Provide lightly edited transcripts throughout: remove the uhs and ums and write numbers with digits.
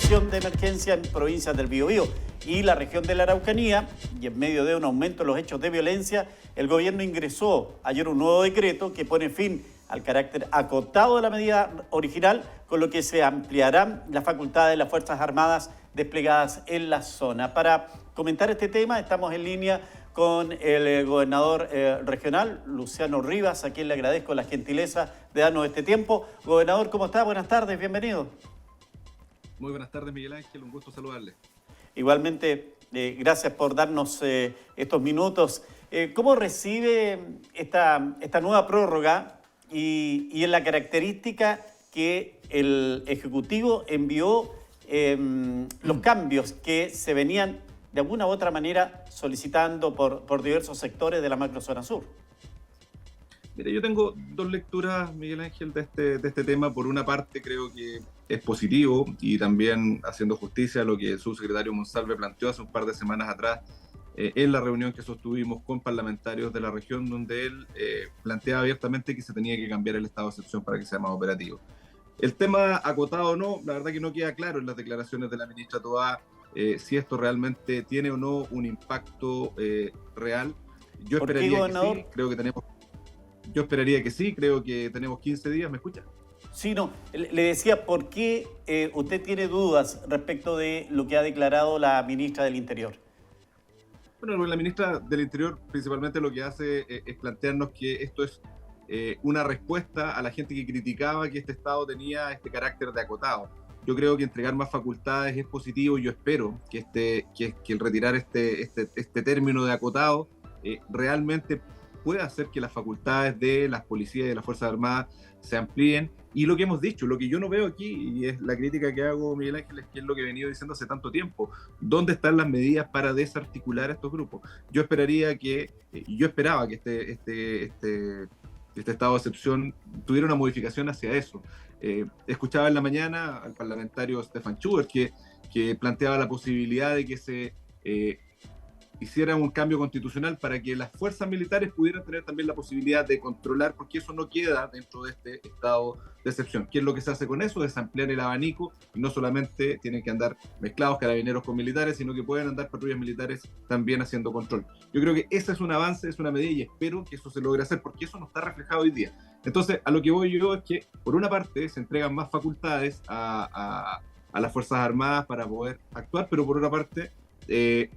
excepción de emergencia en provincias del Biobío y la región de la Araucanía, y en medio de un aumento de los hechos de violencia, el gobierno ingresó ayer un nuevo decreto que pone fin al carácter acotado de la medida original, con lo que se ampliarán las facultades de las Fuerzas Armadas desplegadas en la zona. Para comentar este tema estamos en línea con el gobernador regional, Luciano Rivas, a quien le agradezco la gentileza de darnos este tiempo. Gobernador, ¿cómo está? Buenas tardes, bienvenido. Muy buenas tardes, Miguel Ángel, un gusto saludarle. Igualmente, gracias por darnos estos minutos. ¿Cómo recibe esta nueva prórroga y en la característica que el Ejecutivo envió los cambios que se venían de alguna u otra manera solicitando por diversos sectores de la macrozona sur? Mire, yo tengo dos lecturas, Miguel Ángel, de este tema. Por una parte, creo que es positivo y también haciendo justicia a lo que el subsecretario Monsalve planteó hace un par de semanas atrás en la reunión que sostuvimos con parlamentarios de la región, donde él planteaba abiertamente que se tenía que cambiar el estado de excepción para que sea más operativo. El tema acotado o no, la verdad que no queda claro en las declaraciones de la ministra Toá si esto realmente tiene o no un impacto real. Yo esperaría que sí, yo esperaría que sí, creo que tenemos 15 días, ¿me escucha? Sí, no, le decía, ¿por qué usted tiene dudas respecto de lo que ha declarado la ministra del Interior? Bueno, la ministra del Interior principalmente lo que hace es plantearnos que esto es una respuesta a la gente que criticaba que este Estado tenía este carácter de acotado. Yo creo que entregar más facultades es positivo y yo espero que el retirar este término de acotado realmente pueda hacer que las facultades de las policías y de las Fuerzas Armadas se amplíen. Y lo que hemos dicho, lo que yo no veo aquí, y es la crítica que hago, Miguel Ángel, es que es lo que he venido diciendo hace tanto tiempo. ¿Dónde están las medidas para desarticular a estos grupos? Yo esperaba que este estado de excepción tuviera una modificación hacia eso. Escuchaba en la mañana al parlamentario Stefan Schubert que planteaba la posibilidad de que se hiciera un cambio constitucional para que las fuerzas militares pudieran tener también la posibilidad de controlar, porque eso no queda dentro de este estado de excepción. ¿Qué es lo que se hace con eso? Es ampliar el abanico, y no solamente tienen que andar mezclados carabineros con militares, sino que pueden andar patrullas militares también haciendo control. Yo creo que ese es un avance, es una medida, y espero que eso se logre hacer, porque eso no está reflejado hoy día. Entonces, a lo que voy yo es que, por una parte, se entregan más facultades a las Fuerzas Armadas para poder actuar, pero por otra parte,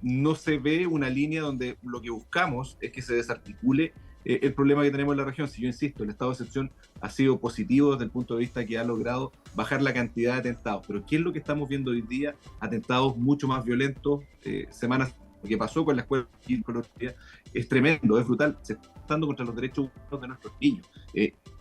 no se ve una línea donde lo que buscamos es que se desarticule el problema que tenemos en la región. Si yo insisto, el estado de excepción ha sido positivo desde el punto de vista que ha logrado bajar la cantidad de atentados, pero ¿qué es lo que estamos viendo hoy día? Atentados mucho más violentos. Semanas que pasó con la escuela es tremendo, es brutal, se está dando contra los derechos humanos de nuestros niños.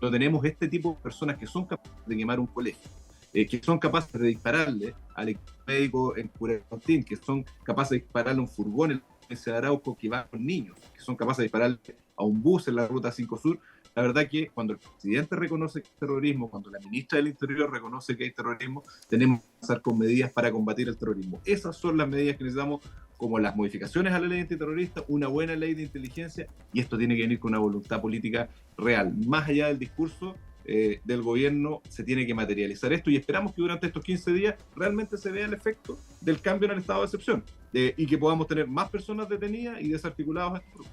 No tenemos este tipo de personas que son capaces de quemar un colegio, que son capaces de dispararle al equipo médico en Curacautín, que son capaces de dispararle a un furgón en la Arauco que va con niños, que son capaces de dispararle a un bus en la Ruta 5 Sur. La verdad que cuando el presidente reconoce que hay terrorismo, cuando la ministra del Interior reconoce que hay terrorismo, tenemos que empezar con medidas para combatir el terrorismo. Esas son las medidas que necesitamos, como las modificaciones a la ley antiterrorista, una buena ley de inteligencia, y esto tiene que venir con una voluntad política real. Más allá del discurso del gobierno, se tiene que materializar esto, y esperamos que durante estos 15 días realmente se vea el efecto del cambio en el estado de excepción y que podamos tener más personas detenidas y desarticulados a estos grupos.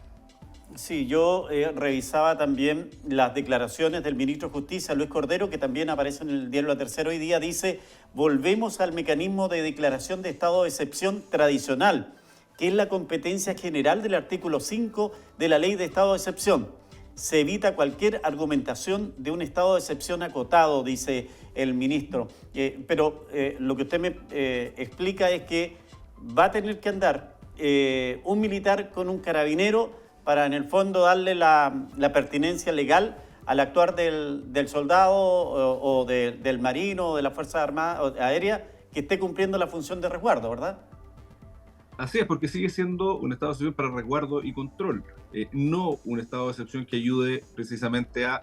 Sí, yo revisaba también las declaraciones del ministro de Justicia, Luis Cordero, que también aparece en el diario La Tercera hoy día. Dice: volvemos al mecanismo de declaración de estado de excepción tradicional, que es la competencia general del artículo 5 de la ley de estado de excepción. Se evita cualquier argumentación de un estado de excepción acotado, dice el ministro. Pero lo que usted me explica es que va a tener que andar un militar con un carabinero para, en el fondo, darle la pertinencia legal al actuar del soldado o del marino o de las Fuerzas Armadas Aéreas que esté cumpliendo la función de resguardo, ¿verdad? Así es, porque sigue siendo un estado de excepción para resguardo y control, no un estado de excepción que ayude precisamente a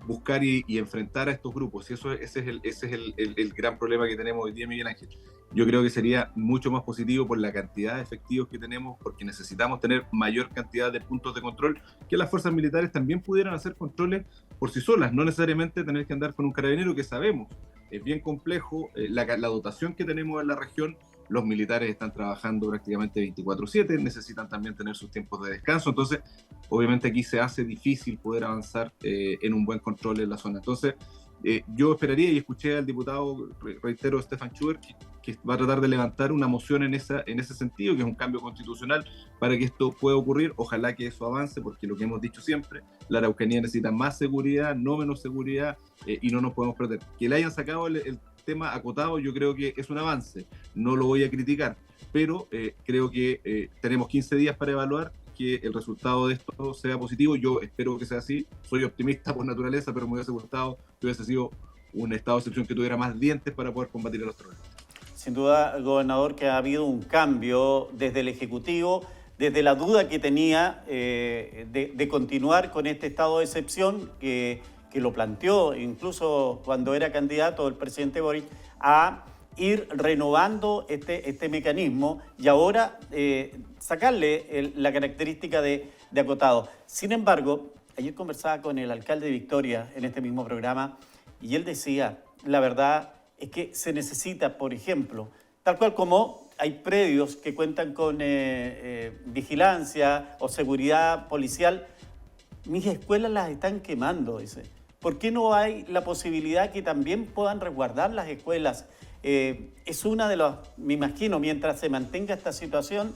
buscar y enfrentar a estos grupos. Y ese es el gran problema que tenemos hoy día, Miguel Ángel. Yo creo que sería mucho más positivo por la cantidad de efectivos que tenemos, porque necesitamos tener mayor cantidad de puntos de control, que las fuerzas militares también pudieran hacer controles por sí solas, no necesariamente tener que andar con un carabinero, que sabemos es bien complejo. La dotación que tenemos en la región, los militares están trabajando prácticamente 24/7, necesitan también tener sus tiempos de descanso, entonces obviamente aquí se hace difícil poder avanzar en un buen control en la zona. Entonces yo esperaría, y escuché al diputado, reitero, Stefan Schubert, que va a tratar de levantar una moción en ese sentido, que es un cambio constitucional para que esto pueda ocurrir. Ojalá que eso avance, porque lo que hemos dicho siempre, la Araucanía necesita más seguridad, no menos seguridad, y no nos podemos perder. Que le hayan sacado el tema acotado, yo creo que es un avance, no lo voy a criticar, pero creo que tenemos 15 días para evaluar que el resultado de esto sea positivo. Yo espero que sea así, soy optimista por naturaleza, pero me hubiese gustado que hubiese sido un estado de excepción que tuviera más dientes para poder combatir a los terroristas. Sin duda, gobernador, que ha habido un cambio desde el Ejecutivo, desde la duda que tenía de continuar con este estado de excepción que lo planteó incluso cuando era candidato el presidente Boric, a ir renovando este mecanismo y ahora sacarle la característica de acotado. Sin embargo, ayer conversaba con el alcalde de Victoria en este mismo programa y él decía, la verdad es que se necesita, por ejemplo, tal cual como hay predios que cuentan con vigilancia o seguridad policial, mis escuelas las están quemando, dice. ¿Por qué no hay la posibilidad que también puedan resguardar las escuelas? Es una de las, me imagino, mientras se mantenga esta situación,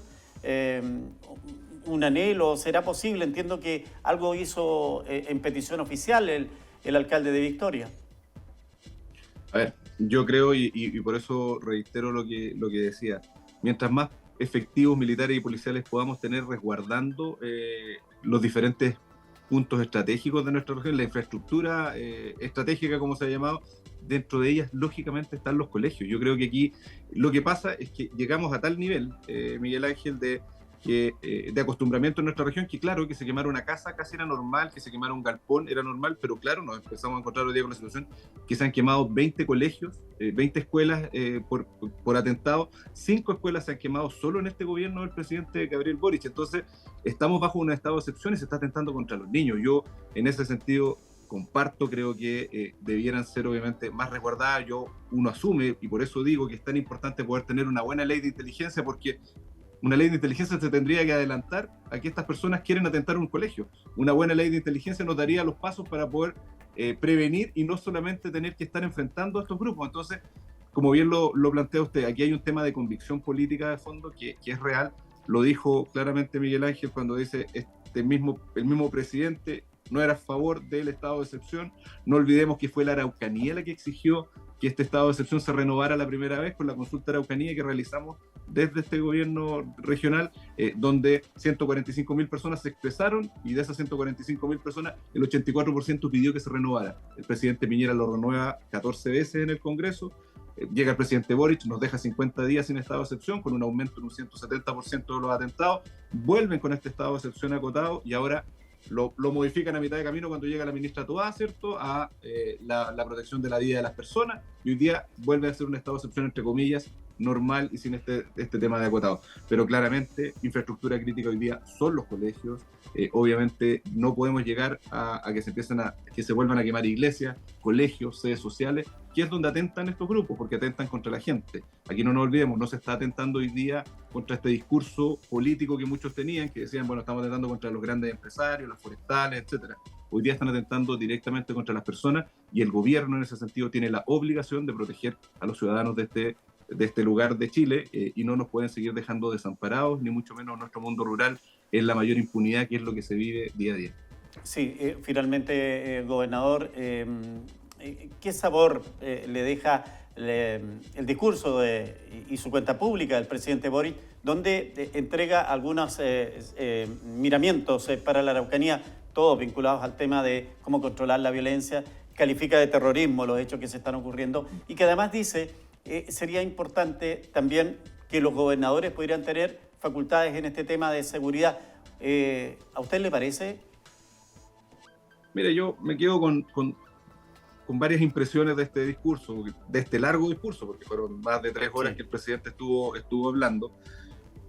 un anhelo, será posible. Entiendo que algo hizo en petición oficial el alcalde de Victoria. A ver, yo creo, y por eso reitero lo que decía, mientras más efectivos militares y policiales podamos tener resguardando los diferentes puntos estratégicos de nuestra región, la infraestructura estratégica, como se ha llamado, dentro de ellas, lógicamente, están los colegios. Yo creo que aquí lo que pasa es que llegamos a tal nivel, Miguel Ángel, de acostumbramiento en nuestra región, que claro, que se quemara una casa casi era normal, que se quemara un galpón era normal, pero claro, nos empezamos a encontrar hoy día con la situación que se han quemado 20 colegios, 20 escuelas por atentado, 5 escuelas se han quemado solo en este gobierno del presidente Gabriel Boric. Entonces estamos bajo un estado de excepción y se está atentando contra los niños. Yo en ese sentido comparto, creo que debieran ser obviamente más resguardadas. Uno asume, y por eso digo que es tan importante poder tener una buena ley de inteligencia, porque una ley de inteligencia se tendría que adelantar a que estas personas quieren atentar a un colegio. Una buena ley de inteligencia nos daría los pasos para poder prevenir y no solamente tener que estar enfrentando a estos grupos. Entonces, como bien lo plantea usted, aquí hay un tema de convicción política de fondo que es real. Lo dijo claramente Miguel Ángel cuando dice el mismo presidente no era a favor del estado de excepción. No olvidemos que fue la Araucanía la que exigió que este estado de excepción se renovara la primera vez con la consulta Araucanía que realizamos desde este gobierno regional, donde 145.000 personas se expresaron, y de esas 145.000 personas, el 84% pidió que se renovara. El presidente Piñera lo renueva 14 veces en el Congreso. Llega el presidente Boric, nos deja 50 días sin estado de excepción, con un aumento en un 170% de los atentados. Vuelven con este estado de excepción acotado y ahora lo modifican a mitad de camino cuando llega la ministra Toá, ¿cierto?, a la protección de la vida de las personas, y hoy día vuelve a ser un estado de excepción, entre comillas, normal y sin este tema de acotado. Pero claramente, infraestructura crítica hoy día son los colegios. Obviamente no podemos llegar a que se vuelvan a quemar iglesias, colegios, sedes sociales, que es donde atentan estos grupos, porque atentan contra la gente. Aquí no nos olvidemos, no se está atentando hoy día contra este discurso político que muchos tenían, que decían, bueno, estamos atentando contra los grandes empresarios, las forestales, etcétera. Hoy día están atentando directamente contra las personas, y el gobierno en ese sentido tiene la obligación de proteger a los ciudadanos de este lugar de Chile, y no nos pueden seguir dejando desamparados, ni mucho menos nuestro mundo rural en la mayor impunidad, que es lo que se vive día a día. Sí, finalmente, gobernador, ¿qué sabor le deja el discurso y su cuenta pública del presidente Boric, donde entrega algunos miramientos para la Araucanía, todos vinculados al tema de cómo controlar la violencia, califica de terrorismo los hechos que se están ocurriendo, y que además dice sería importante también que los gobernadores pudieran tener facultades en este tema de seguridad. ¿A usted le parece? Mire, yo me quedo con varias impresiones de este discurso, de este largo discurso, porque fueron más de 3 horas que el presidente estuvo hablando.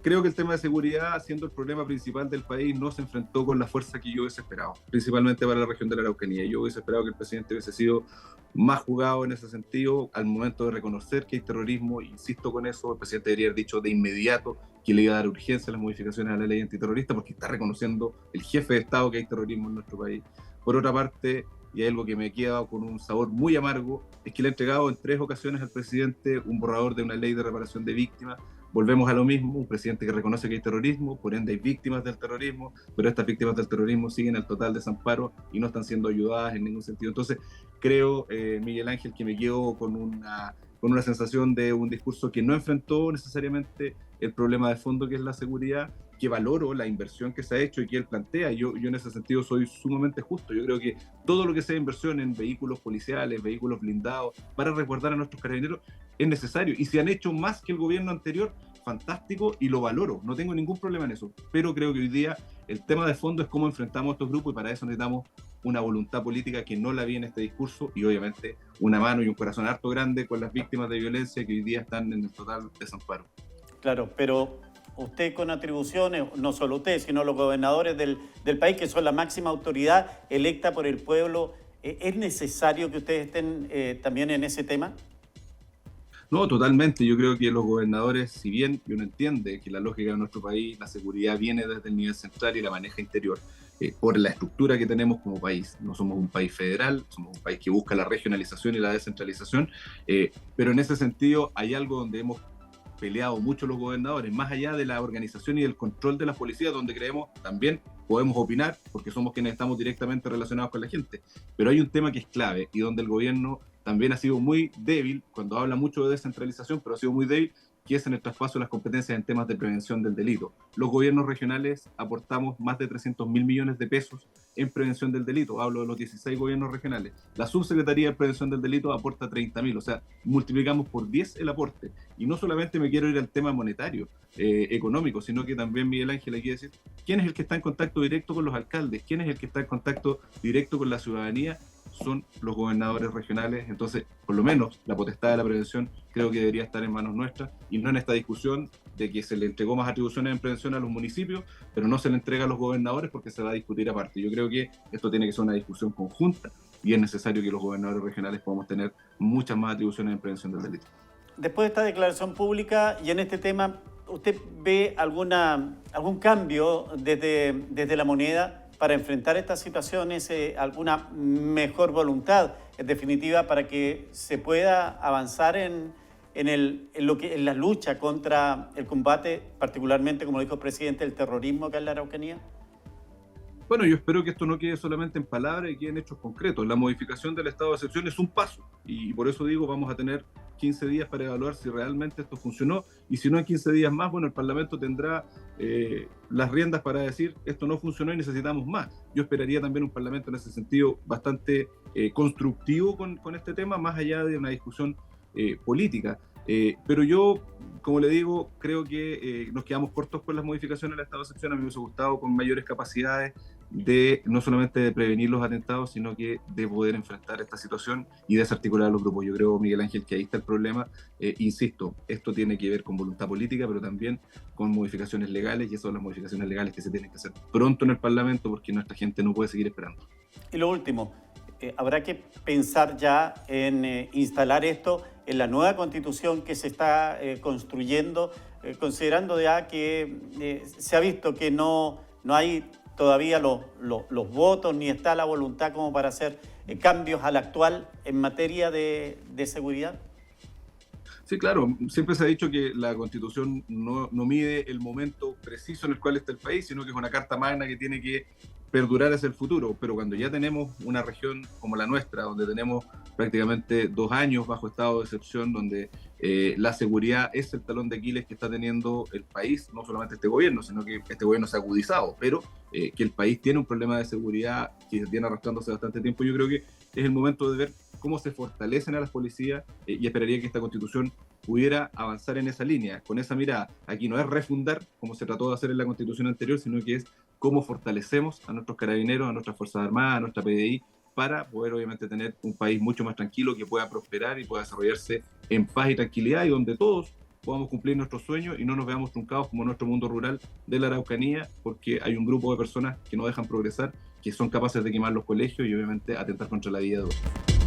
Creo que el tema de seguridad, siendo el problema principal del país, no se enfrentó con la fuerza que yo hubiese esperado, principalmente para la región de la Araucanía. Yo hubiese esperado que el presidente hubiese sido más jugado en ese sentido al momento de reconocer que hay terrorismo. Insisto con eso, el presidente debería haber dicho de inmediato que le iba a dar urgencia a las modificaciones a la ley antiterrorista, porque está reconociendo el jefe de Estado que hay terrorismo en nuestro país. Por otra parte, y hay algo que me queda con un sabor muy amargo, es que le ha entregado en 3 ocasiones al presidente un borrador de una ley de reparación de víctimas. Volvemos a lo mismo, un presidente que reconoce que hay terrorismo, por ende hay víctimas del terrorismo, pero estas víctimas del terrorismo siguen al total desamparo y no están siendo ayudadas en ningún sentido. Entonces, creo, Miguel Ángel, que me quedo con una sensación de un discurso que no enfrentó necesariamente el problema de fondo que es la seguridad, que valoro la inversión que se ha hecho y que él plantea. Yo en ese sentido soy sumamente justo. Yo creo que todo lo que sea inversión en vehículos policiales, vehículos blindados, para resguardar a nuestros carabineros, es necesario. Y si han hecho más que el gobierno anterior, fantástico, y lo valoro. No tengo ningún problema en eso. Pero creo que hoy día el tema de fondo es cómo enfrentamos a estos grupos, y para eso necesitamos una voluntad política que no la vi en este discurso, y obviamente una mano y un corazón harto grande con las víctimas de violencia que hoy día están en el total desamparo. Claro, pero usted con atribuciones, no solo usted, sino los gobernadores del país, que son la máxima autoridad electa por el pueblo, ¿es necesario que ustedes estén también en ese tema? No, totalmente. Yo creo que los gobernadores, si bien uno entiende que la lógica de nuestro país, la seguridad viene desde el nivel central y la maneja interior, por la estructura que tenemos como país. No somos un país federal, somos un país que busca la regionalización y la descentralización, pero en ese sentido hay algo donde hemos peleado mucho los gobernadores, más allá de la organización y del control de la policía, donde creemos también podemos opinar, porque somos quienes estamos directamente relacionados con la gente. Pero hay un tema que es clave y donde el gobierno también ha sido muy débil, cuando habla mucho de descentralización, pero ha sido muy débil, que es en el traspaso de las competencias en temas de prevención del delito. Los gobiernos regionales aportamos más de 300.000 millones de pesos en prevención del delito. Hablo de los 16 gobiernos regionales. La Subsecretaría de Prevención del Delito aporta 30.000, o sea, multiplicamos por 10 el aporte. Y no solamente me quiero ir al tema monetario, económico, sino que también, Miguel Ángel, hay que decir, ¿quién es el que está en contacto directo con los alcaldes? ¿Quién es el que está en contacto directo con la ciudadanía? Son los gobernadores regionales. Entonces, por lo menos la potestad de la prevención creo que debería estar en manos nuestras y no en esta discusión de que se le entregó más atribuciones en prevención a los municipios, pero no se le entrega a los gobernadores porque se va a discutir aparte. Yo creo que esto tiene que ser una discusión conjunta y es necesario que los gobernadores regionales podamos tener muchas más atribuciones en prevención del delito. Después de esta declaración pública y en este tema, ¿usted ve algún cambio desde la moneda para enfrentar estas situaciones, alguna mejor voluntad, en definitiva, para que se pueda avanzar en la lucha contra el combate, particularmente, como dijo el presidente, el terrorismo acá en la Araucanía? Bueno, yo espero que esto no quede solamente en palabras y quede en hechos concretos. La modificación del estado de excepción es un paso y por eso digo, vamos a tener 15 días para evaluar si realmente esto funcionó, y si no en 15 días más, bueno, el Parlamento tendrá las riendas para decir esto no funcionó y necesitamos más. Yo esperaría también un Parlamento en ese sentido bastante constructivo con este tema, más allá de una discusión política. Pero yo, como le digo, creo que nos quedamos cortos con las modificaciones del estado de excepción. A mí me hubiese gustado con mayores capacidades de no solamente de prevenir los atentados, sino que de poder enfrentar esta situación y desarticular los grupos. Yo creo, Miguel Ángel, que ahí está el problema. Insisto, esto tiene que ver con voluntad política, pero también con modificaciones legales, y esas son las modificaciones legales que se tienen que hacer pronto en el Parlamento, porque nuestra gente no puede seguir esperando. Y lo último, habrá que pensar ya en instalar esto en la nueva constitución que se está construyendo, considerando ya que se ha visto que no hay todavía los votos ni está la voluntad como para hacer cambios al actual en materia de seguridad. Sí, claro, siempre se ha dicho que la Constitución no mide el momento preciso en el cual está el país, sino que es una carta magna que tiene que perdurar hacia el futuro. Pero cuando ya tenemos una región como la nuestra, donde tenemos prácticamente 2 años bajo estado de excepción, donde la seguridad es el talón de Aquiles que está teniendo el país, no solamente este gobierno, sino que este gobierno se ha agudizado, pero que el país tiene un problema de seguridad que se viene arrastrando hace bastante tiempo. Yo creo que es el momento de ver cómo se fortalecen a las policías y esperaría que esta Constitución pudiera avanzar en esa línea, con esa mirada. Aquí no es refundar, como se trató de hacer en la Constitución anterior, sino que es cómo fortalecemos a nuestros carabineros, a nuestras Fuerzas Armadas, a nuestra PDI, para poder obviamente tener un país mucho más tranquilo, que pueda prosperar y pueda desarrollarse en paz y tranquilidad, y donde todos podamos cumplir nuestros sueños y no nos veamos truncados como nuestro mundo rural de la Araucanía, porque hay un grupo de personas que no dejan progresar, que son capaces de quemar los colegios y obviamente atentar contra la vida de otros.